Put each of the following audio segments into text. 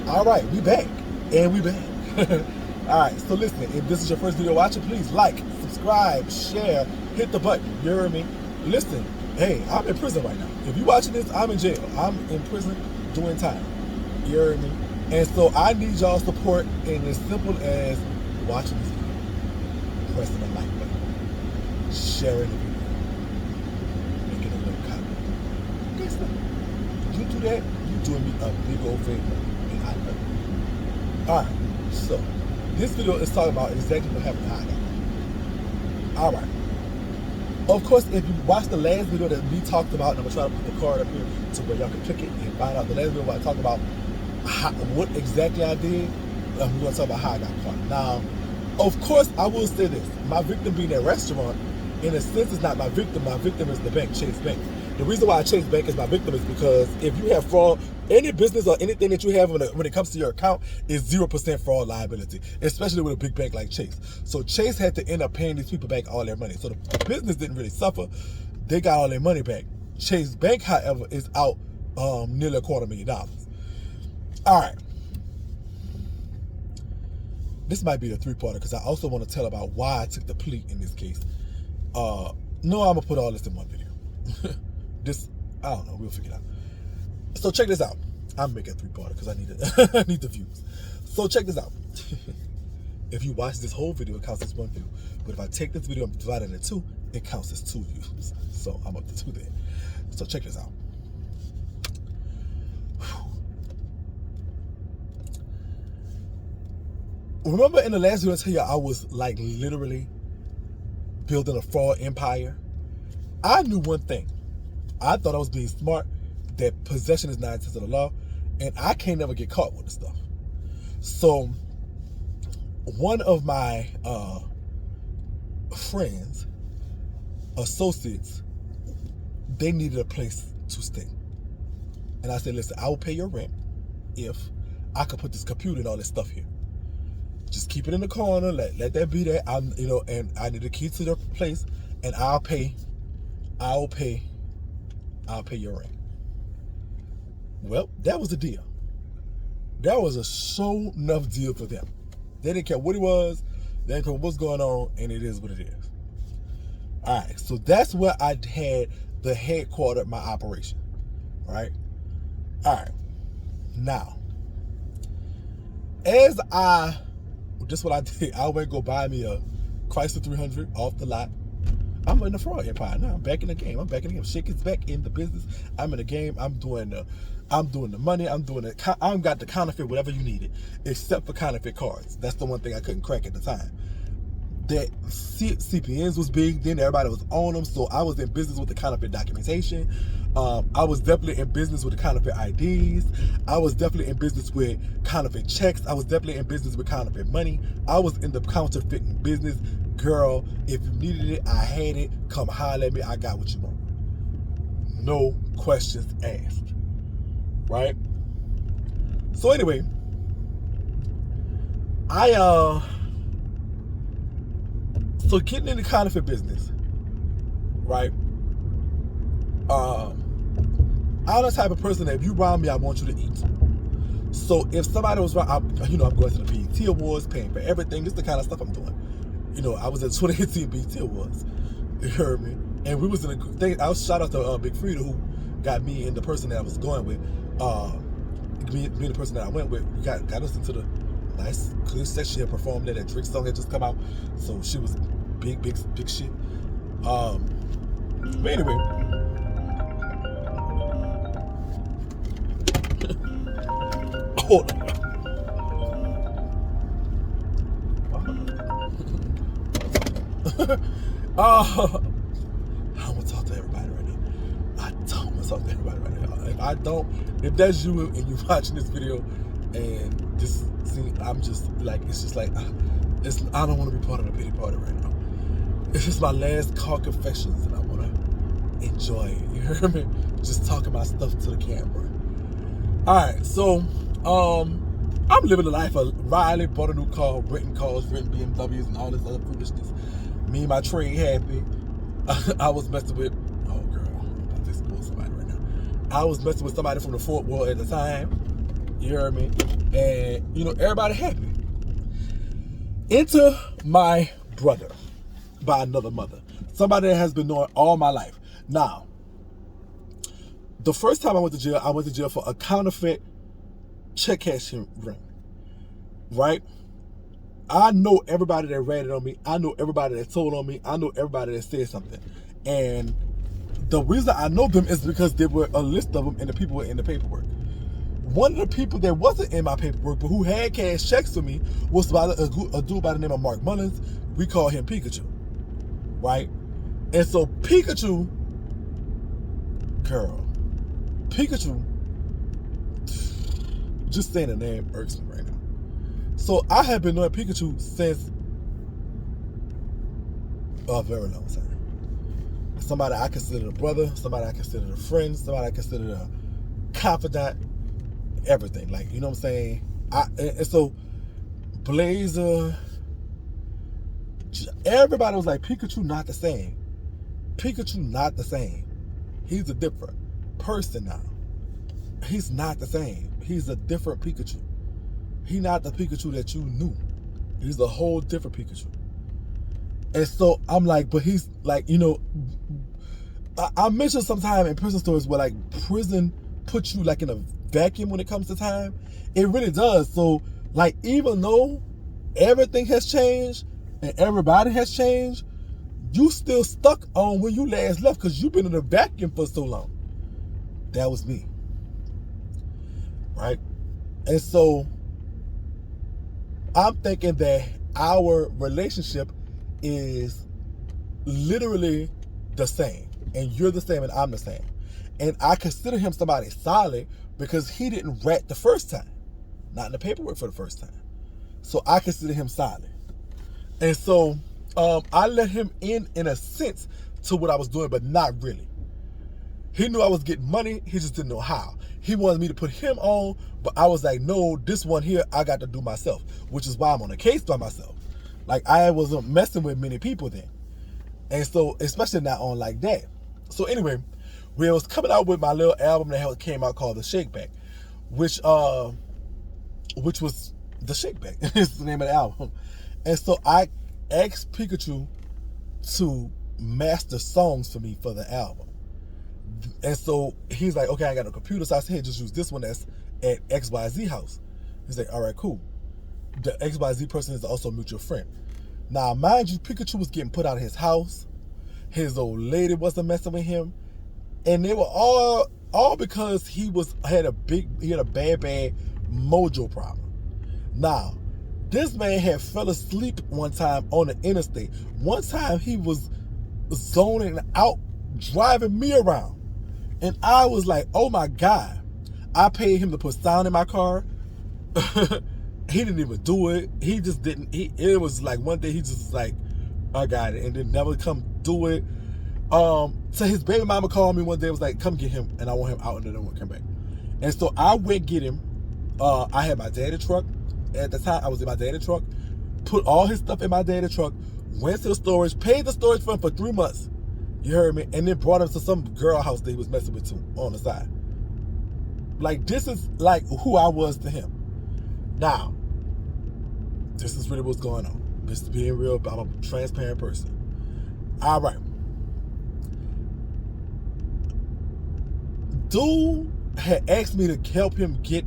All right, we back. And we back. All right, so listen, if this is your first video watching, please like, subscribe, share, hit the button. You hear me? Listen, hey, I'm in prison right now. If you're watching this, I'm in jail. I'm in prison doing time. You hear me? And so I need y'all support in as simple as watching this video, pressing the like button, sharing the video, making a little comment. Guess what? You do that, you're doing me a big old favor, and I love it. Alright, so this video is talking about exactly what happened to High. Alright. Of course, if you watched the last video that we talked about, and I'm going to try to put the card up here to where y'all can click it and find out the last video where I talked about what exactly I did, we're going to talk about how I got caught. Now, of course, I will say this. My victim being that restaurant, in a sense, is not my victim. My victim is the bank, Chase Bank. The reason why I Chase Bank is my victim is because if you have fraud, any business or anything that you have when it comes to your account is 0% fraud liability, especially with a big bank like Chase. So Chase had to end up paying these people back all their money. So the business didn't really suffer. They got all their money back. Chase Bank, however, is out nearly $250,000. All right. This might be the three-parter because I also want to tell about why I took the plea in this case. No, I'm going to put all this in one video. This, I don't know, we'll figure it out. So check this out. I'm making a three-parter because I need it. I need the views. So check this out. If you watch this whole video, it counts as one view. But if I take this video and divide it into two, it counts as 2 views. So I'm up to 2 there. So check this out. Remember in the last video I tell you I was like literally building a fraud empire? I knew one thing. I thought I was being smart, that possession is 9 tenths of the law, and I can't never get caught with the stuff. So one of my friends, associates, they needed a place to stay. And I said, listen, I will pay your rent if I could put this computer and all this stuff here. Just keep it in the corner, let that be there. And I need a key to the place, and I'll pay your rent. Well, that was the deal. That was a show enough deal for them. They didn't care what it was, they didn't care what's going on, and it is what it is. All right, so that's where I had the headquarters of my operation. Right? All right. Now, just what I did, I went go buy me a Chrysler 300 off the lot. I'm in the fraud empire now. I'm back in the game. Shakie's back in the business. I'm in the game. I'm doing the money. I'm got the counterfeit whatever you needed, except for counterfeit cards. That's the one thing I couldn't crack at the time. That CPNs was big then. Everybody was on them. So I was in business with the counterfeit documentation. I was definitely in business with the counterfeit IDs. I was definitely in business with counterfeit checks. I was definitely in business with counterfeit money. I was in the counterfeiting business. Girl, if you needed it, I had it. Come holler at me. I got what you want. No questions asked. Right? So anyway, so getting in the counterfeit business, right? I'm the type of person that if you rob me, I want you to eat. So if somebody was wrong, I'm going to the BET Awards, paying for everything. This is the kind of stuff I'm doing. I was at 2018 BET Awards. You heard me? And we was in a thing. I was shout out to Big Frida, who got me and the person that I was going with. Me and the person that I went with, we got us into the nice, clear section. She had performed that Drake song had just come out. So she was big shit. But anyway. Hold on. I don't want to talk to everybody right now. I don't want to talk to everybody right now. If that's you and you're watching this video and this scene, I'm just like, it's just like, I don't want to be part of the pity party right now. It's just my last call confessions and I want to enjoy it. You hear me? Just talking my stuff to the camera. All right, so I'm living the life of Riley, bought a new car, renting cars, renting BMWs and all this other foolishness. Me and my trade happy. I was messing with, oh girl, I'm about to expose somebody right now. I was messing with somebody from the Fort Worth at the time. You heard me? And, you know, everybody happy. Enter my brother by another mother. Somebody that has been knowing all my life. Now, the first time I went to jail for a counterfeit check cashing ring. Right? I know everybody that ratted on me. I know everybody that told on me. I know everybody that said something. And the reason I know them is because there were a list of them and the people were in the paperwork. One of the people that wasn't in my paperwork but who had cash checks for me was a dude by the name of Mark Mullins. We call him Pikachu. Right? And so Pikachu, just saying the name irks me right now. So I have been knowing Pikachu since a very long time. Somebody I consider a brother, somebody I consider a friend, somebody I consider a confidant, everything. Like, you know what I'm saying? And so Blazer, everybody was like, Pikachu not the same. Pikachu not the same. He's a different person now. He's not the same. He's a different Pikachu. He's not the Pikachu that you knew. He's a whole different Pikachu. And so I'm like, but he's like, you know, I mentioned sometime in prison stories where like prison puts you like in a vacuum when it comes to time. It really does. So like, even though everything has changed and everybody has changed, you still stuck on when you last left because you've been in a vacuum for so long. That was me. Right? And so I'm thinking that our relationship is literally the same. And you're the same and I'm the same. And I consider him somebody solid because he didn't rat the first time. Not in the paperwork for the first time. So I consider him solid. And so I let him in a sense to what I was doing, but not really. He knew I was getting money, he just didn't know how. He wanted me to put him on, but I was like, no, this one here I got to do myself, which is why I'm on the case by myself. Like, I wasn't messing with many people then. And so, especially not on like that. So anyway, we was coming out with my little album that came out called The Shake Back, which was The Shake Back. It's the name of the album. And so I asked Pikachu to master songs for me for the album. And so he's like, okay, I got a computer. So I said, hey, just use this one that's at XYZ house. He's like, all right, cool. The XYZ person is also a mutual friend. Now, mind you, Pikachu was getting put out of his house. His old lady wasn't messing with him. And they were all because he had a bad mojo problem. Now, this man had fell asleep one time on the interstate. One time he was zoning out, driving me around. And I was like, oh my God. I paid him to put sound in my car. He didn't even do it. He just didn't. It was like one day he just like, I got it. And then never come do it. So his baby mama called me one day, was like, come get him. And I want him out and then I want to come back. And so I went get him. I had my daddy truck. At the time, I was in my daddy truck. Put all his stuff in my daddy truck. Went to the storage. Paid the storage for him for 3 months. You heard me? And then brought him to some girl house that he was messing with too, on the side. Like, this is like who I was to him. Now, this is really what's going on. This is being real. I'm a transparent person. All right. Dude had asked me to help him get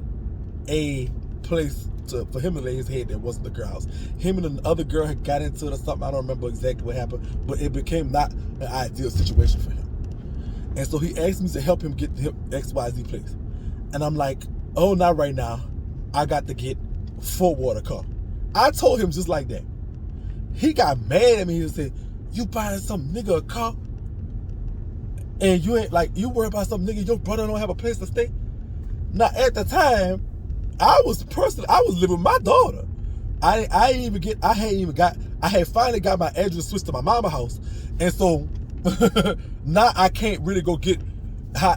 a place for him to lay his head that wasn't the girl house. Him and the other girl had got into it or something. I don't remember exactly what happened, but it became not an ideal situation for him. And so he asked me to help him get the XYZ place. And I'm like, oh, not right now. I got to get 4-water car. I told him just like that. He got mad at me and said, you buying some nigga a car? And you ain't like, you worry about some nigga, your brother don't have a place to stay? Now, at the time, I was living with my daughter. I had finally got my address switched to my mama house. And so now I can't really go get,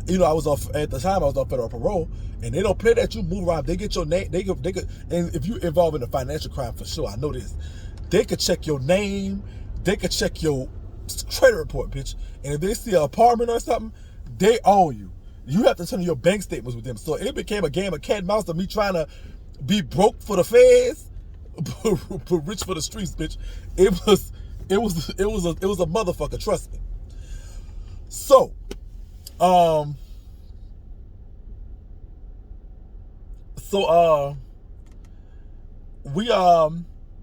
you know, at the time I was on federal parole, and they don't play that. You move around, they get your name, they could, and if you involved in a financial crime, for sure, I know this, they could check your name, they could check your credit report, bitch. And if they see an apartment or something, they own you. you have to turn in your bank statements with them. So it became a game of cat and mouse of me trying to be broke for the feds, but rich for the streets, bitch. It was a motherfucker, trust me. So,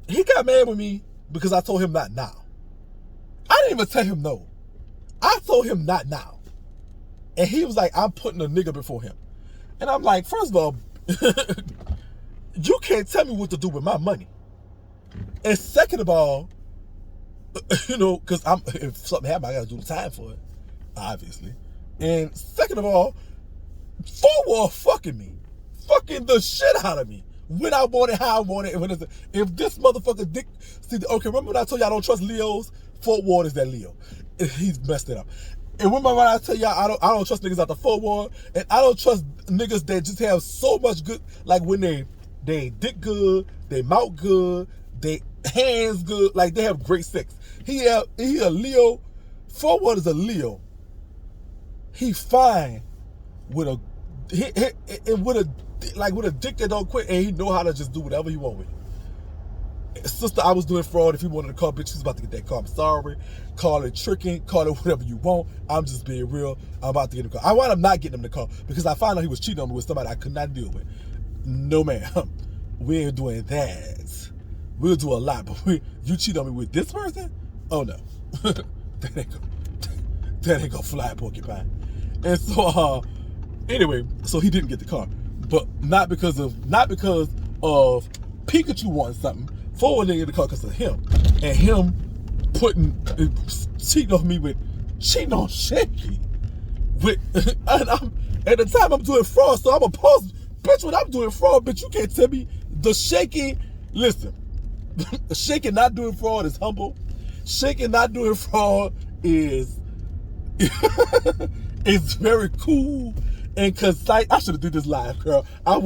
he got mad with me because I told him not now. I didn't even tell him no. I told him not now. And he was like, I'm putting a nigga before him. And I'm like, first of all, you can't tell me what to do with my money. And second of all, you know, because if something happens, I gotta do the time for it, obviously. And second of all, Forward fucking me. Fucking the shit out of me. When I want it, how I want it. If this motherfucker dick, see, okay, remember when I told you I don't trust Leos? Forward is that Leo. He's messed it up. And remember when I tell y'all I don't trust niggas out the Forward, and I don't trust niggas that just have so much good, like when they dick good, they mouth good, they hands good, like they have great sex. He a Leo. Forward is a Leo. He fine with a with a dick that don't quit, and he know how to just do whatever he want with it. Sister, I was doing fraud. If you wanted to call bitch, she's about to get that car. I'm sorry. Call it tricking. Call it whatever you want. I'm just being real. I'm about to get him the car. I wound up not getting him the car because I found out he was cheating on me with somebody I could not deal with. No, ma'am. We ain't doing that. We'll do a lot, but you cheat on me with this person? Oh no. that ain't gonna fly, porcupine. And so anyway, so he didn't get the car. But not because of Pikachu wanting something. Forward didn't get the car because of him. And him cheating on Shakie. At the time I'm doing fraud, so I'm a pause. Bitch, when I'm doing fraud, bitch, you can't tell me the Shakie. Listen, Shakie not doing fraud is humble. Shakie not doing fraud is very cool and concise. I should have did this live, girl. I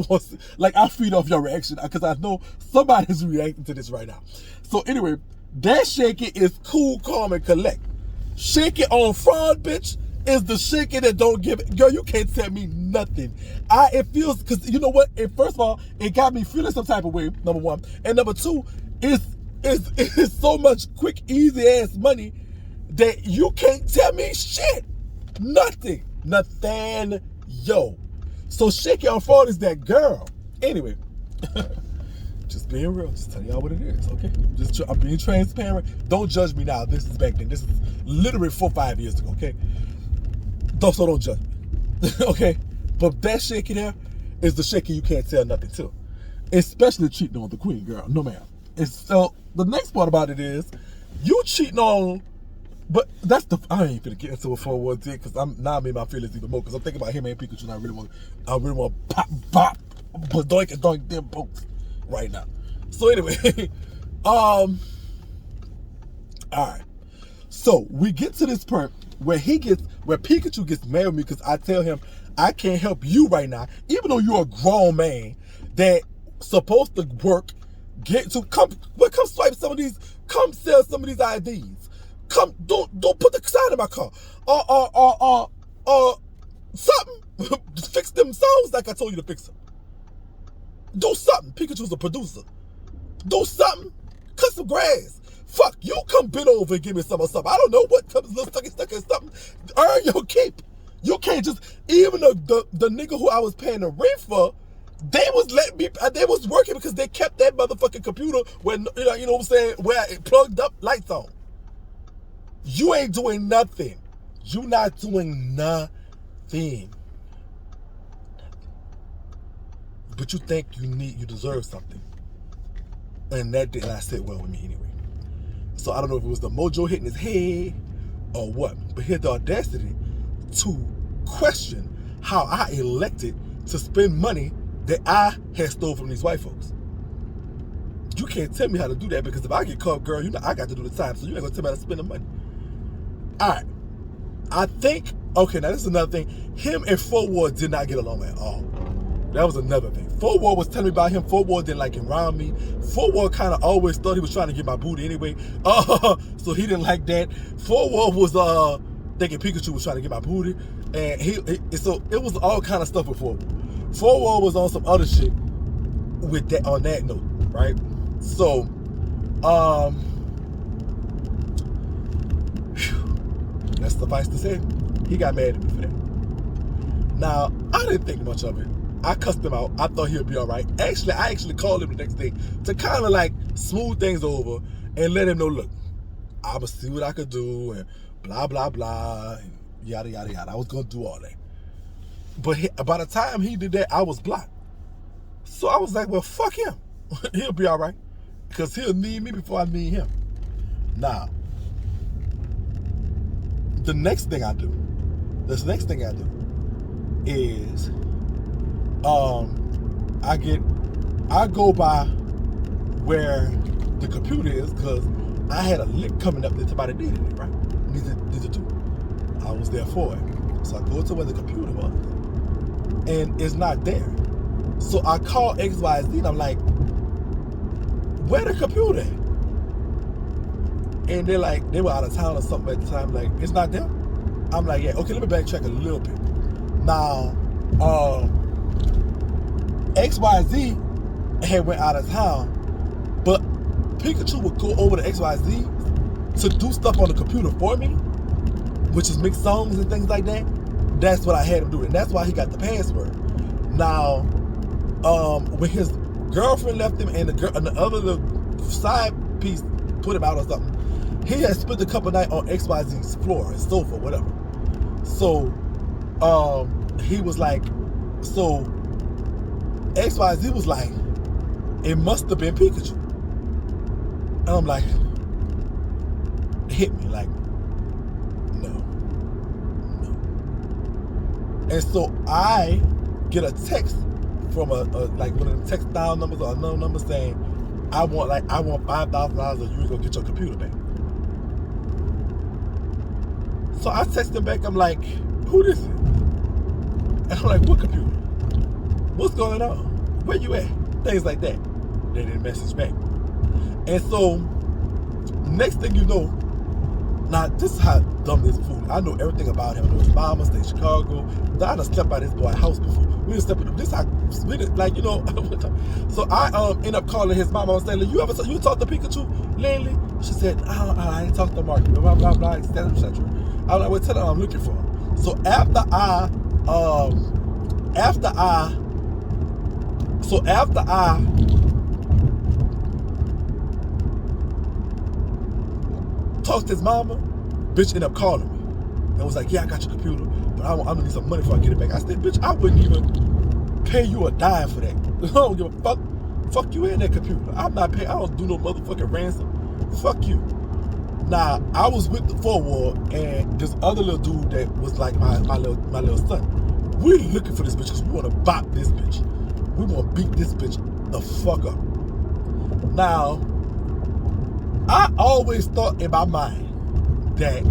feed off your reaction because I know somebody's reacting to this right now. So anyway, that Shakie is cool, calm, and collect. Shakie on fraud, bitch, is the Shakie that don't give it. Girl, you can't tell me nothing. It feels, because you know what? First of all, it got me feeling some type of way, number one. And number two, it's so much quick, easy ass money that you can't tell me shit. Nothing. Yo. So Shakie on fraud is that girl. Anyway. Just being real. Just telling y'all what it is, okay? I'm being transparent. Don't judge me now. This is back then. This is literally 4 or 5 years ago, okay? So don't judge me, okay? But that Shakie there is the Shakie you can't tell nothing to. Especially cheating on the queen, girl. No, ma'am. And so the next part about it is, you cheating on, but I ain't finna get into it for one thing, because now I made my feelings even more, because I'm thinking about him and Pikachu, and I really want to pop, but doink them both right now. So anyway, all right. So we get to this part where Pikachu gets mad with me because I tell him I can't help you right now, even though you're a grown man that supposed to work, come swipe some of these, come sell some of these IDs. Come, don't put the sign in my car. Something. Fix them songs like I told you to fix them. Do something. Pikachu's a producer. Do something. Cut some grass. Fuck, you come bend over and give me some or something. I don't know what comes, little stucky or something. Earn your keep. You can't just, even the nigga who I was paying the rent for, they was working because they kept that motherfucking computer when, you know what I'm saying, where it plugged up lights on. You ain't doing nothing. You not doing nothing. But you think you deserve something. And that did not sit well with me anyway. So I don't know if it was the mojo hitting his head or what, but he had the audacity to question how I elected to spend money that I had stole from these white folks. You can't tell me how to do that, because if I get caught, girl, you know I got to do the time, so you ain't gonna tell me how to spend the money. All right. I think, okay, now this is another thing. Him and Forward did not get along at all. That was another thing. Forward was telling me about him. Forward didn't like him around me. Forward kind of always thought he was trying to get my booty anyway. So he didn't like that. Forward was thinking Pikachu was trying to get my booty. And so it was all kind of stuff with Forward. Forward was on some other shit with that, on that note, right? So, that's suffice to say, he got mad at me for that. Now, I didn't think much of it. I cussed him out. I thought he'd be all right. Actually, I called him the next day to kind of like smooth things over and let him know, look, I would see what I could do and blah, blah, blah, and yada, yada, yada. I was going to do all that. But by the time he did that, I was blocked. So I was like, well, fuck him. He'll be all right. Because he'll need me before I need him. Now, the next thing I do is I go by where the computer is, because I had a lick coming up that somebody needed it, right? Needed to. I was there for it. So I go to where the computer was, and it's not there. So I call XYZ and I'm like, where the computer at? And they're like, they were out of town or something at the time, like, it's not there? I'm like, yeah, okay, let me backtrack a little bit. Now, XYZ had went out of town, but Pikachu would go over to XYZ to do stuff on the computer for me, which is mix songs and things like that. That's what I had him do, and that's why he got the password. Now, when his girlfriend left him and the other little side piece put him out or something, he had spent a couple nights on XYZ's floor and sofa, whatever. So, he was like, so XYZ was like, it must have been Pikachu. And I'm like, hit me, like, no. And so I get a text from like one of the text dial numbers or another number saying, I want $5,000 or you gonna get your computer back. So I text him back, I'm like, who this is? And I'm like, what computer? What's going on? Where you at? Things like that. They didn't message back. And so, next thing you know, now this is how dumb this fool is. I know everything about him. I know his mama stayed in Chicago. I done slept by this boy's house before. We done slept with him. This how, like, you know. So I end up calling his mama and saying, you talked to Pikachu lately? She said, I ain't talked to Mark. Blah, blah, blah, etc. I was like, well, tell her I'm looking for him. So after I talked to his mama, bitch ended up calling me and was like, yeah, I got your computer, but I'm gonna need some money before I get it back. I said, bitch, I wouldn't even pay you a dime for that. I don't give a fuck. Fuck you in that computer. I'm not paying. I don't do no motherfucking ransom. Fuck you. Now, I was with the Forward and this other little dude that was like my little son. We're looking for this bitch because we want to bop this bitch. We want to beat this bitch the fuck up. Now, I always thought in my mind that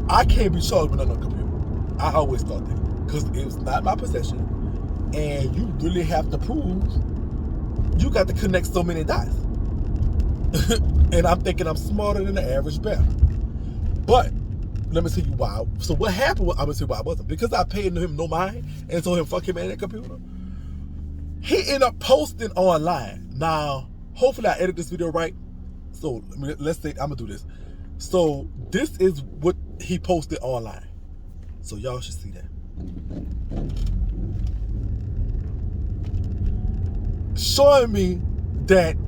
I can't be charged with nothing on the computer. I always thought that because it was not my possession, and you really have to prove you got to connect so many dots. And I'm thinking I'm smarter than the average bear. But let me tell you why. So what happened was, I'm gonna tell you why I wasn't. Because I paid him no mind and told him fuck him and that computer. He ended up posting online. Now, hopefully I edit this video right. So let's say I'm gonna do this. So this is what he posted online. So y'all should see that. Showing me that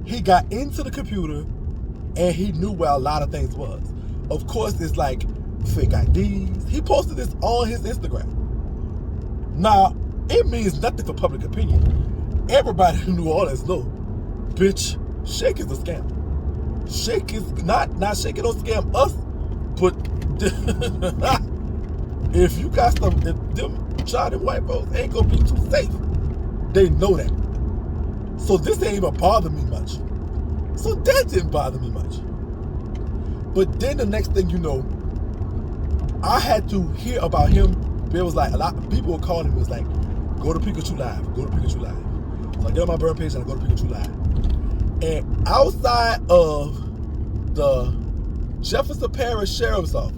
he got into the computer and he knew where a lot of things was. Of course, it's like fake IDs. He posted this on his Instagram. Now, it means nothing for public opinion. Everybody in New Orleans know, bitch, Shake is a scam. Shake is not Shake don't scam us, but if you got some, if them child white folks ain't gonna be too safe, they know that. So this ain't even bother me much. So that didn't bother me much. But then the next thing you know, I had to hear about him. There was like a lot of people were calling me. It was like, go to Pikachu Live, go to Pikachu Live. So I get on my burn page and I go to Pikachu Live. And outside of the Jefferson Parish Sheriff's Office,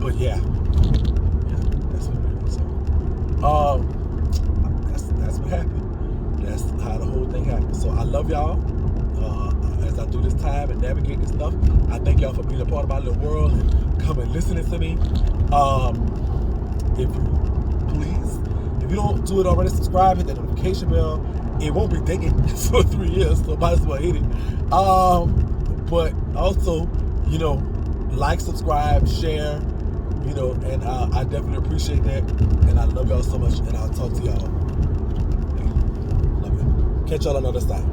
But yeah, that's what it is. So, that's what happened. That's how the whole thing happened. So I love y'all. As I do this time and navigate this stuff, I thank y'all for being a part of my little world and coming listening to me. If you don't do it already, subscribe, hit that notification bell. It won't be dinging for 3 years, so might as well hit it. But also, like, subscribe, share, and I definitely appreciate that. And I love y'all so much, and I'll talk to y'all. Love you. Catch y'all on the other side.